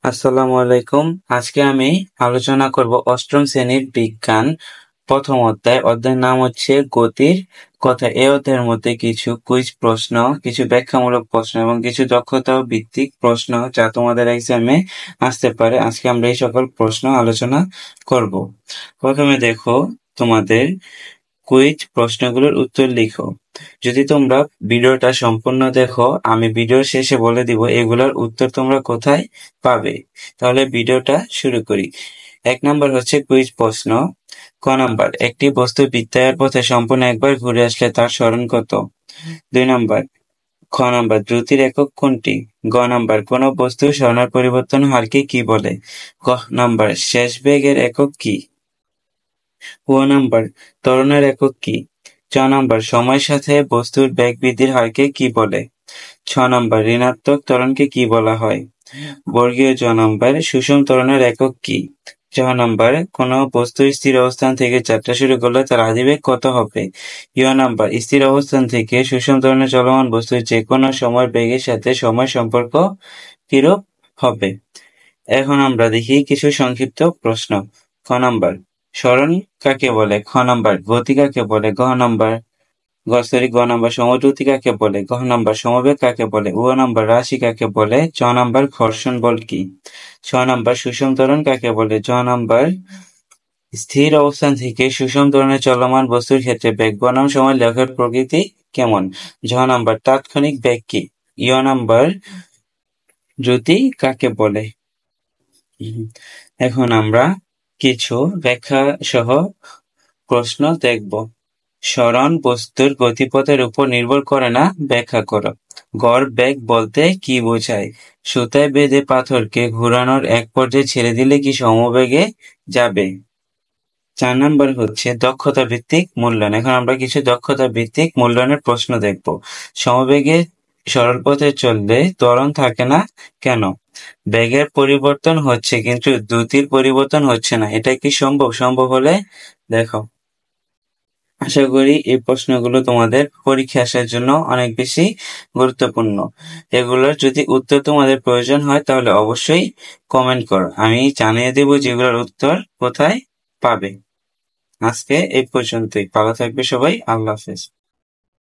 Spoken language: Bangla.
আসসালামু আলাইকুম। আজকে আমি আলোচনা করব অষ্টম শ্রেণীর বিজ্ঞান প্রথম অধ্যায়ের নাম হচ্ছে গতির কথা। এই অধ্যায়ের মধ্যে কিছু কুইজ প্রশ্ন, কিছু ব্যাখ্যামূলক প্রশ্ন এবং কিছু দক্ষতা ভিত্তিক প্রশ্ন যা তোমাদের এক্সামে আসতে পারে। আজকে আমরা এই সকল প্রশ্ন আলোচনা করব। প্রথমে দেখো, তোমাদের কুইজ প্রশ্নগুলোর উত্তর লিখো। যদি তোমরা ভিডিওটা সম্পূর্ণ দেখো, আমি ভিডিওর শেষে বলে দিব এগুলোর উত্তর তোমরা কোথায় পাবে। তাহলে ভিডিওটা শুরু করি। 1 নাম্বার হচ্ছে কুইজ প্রশ্ন। ক নাম্বার, একটি বস্তু বৃত্তাকার পথে সম্পূর্ণ একবার ঘুরে আসলে তার সরণ কত? 2 নাম্বার, খ নাম্বার, দ্রুতির একক কোনটি? গ নাম্বার, কোন বস্তুর সরণের পরিবর্তন হারকে কি বলে? গ নাম্বার, শেষ বেগের একক কি? ও নাম্বার, ত্বরণের একক কি? চ নাম্বার, সময়ের সাথে বস্তুর বেগ বৃদ্ধির হারকে কি বলে? ছ নাম্বার, ঋণাত্মক ত্বরণকে কি বলা হয়? বর্গীয় জ নাম্বার, সুষম ত্বরণের একক কি? চ নাম্বার, কোন বস্তু স্থির অবস্থান থেকে যাত্রা শুরু করলে তার আদিবেগ কত হবে? ই নাম্বার, স্থির অবস্থান থেকে সুষম ত্বরণে চলমান বস্তুর যে কোনো সময়ের বেগের সাথে সময় সম্পর্ক কিরূপ হবে? এখন আমরা দেখি কিছু সংক্ষিপ্ত প্রশ্ন। খ নাম্বার, সরণ কাকে বলে? খ নাম্বার, গতি কাকে বলে? গ নাম্বার, সমদ্রুতি কাকে বলে? ঘ নাম্বার, সমবেগ কাকে বলে? উ নাম্বার, রাশি কাকে বলে? চ নাম্বার, ঘর্ষণ বল কি? ছ নাম্বার, সুষম ত্বরণ কাকে বলে? জ নাম্বার, স্থির অবস্থান থেকে সুষম ত্বরণে চলমান বস্তুর ক্ষেত্রে বেগ বনাম সময় লেখার প্রকৃতি কেমন? ঝ নাম্বার, তাৎক্ষণিক বেগ কি? ই নাম্বার, দ্রুতি কাকে বলে? এখন আমরা কিছু ব্যাখ্যা সহ প্রশ্ন দেখব। সরণ বস্তুর গতিপথের উপর নির্ভর করে না, ব্যাখ্যা করো। গড় বেগ বলতে কি বোঝায়? সুতায় বেঁধে পাথরকে ঘুরানোর এক পর্যায়ে ছেড়ে দিলে কি সমবেগে যাবে? 4 নাম্বার হচ্ছে দক্ষতা ভিত্তিক মূল্যায়ন। এখন আমরা কিছু দক্ষতা ভিত্তিক মূল্যায়নের প্রশ্ন দেখব। সমবেগে সরল পথে চললে ত্বরণ থাকে না কেন? বেগের পরিবর্তন হচ্ছে কিন্তু দ্রুতির পরিবর্তন হচ্ছে না, এটা কি সম্ভব? সম্ভব হলে দেখো। আশা করি এই প্রশ্নগুলো তোমাদের পরীক্ষা আসার জন্য অনেক বেশি গুরুত্বপূর্ণ। এগুলোর যদি উত্তর তোমাদের প্রয়োজন হয় তাহলে অবশ্যই কমেন্ট করো, আমি জানিয়ে দেব যেগুলোর উত্তর কোথায় পাবে। আজকে এই পর্যন্তই। ভালো থাকবে সবাই। আল্লাহ হাফেজ।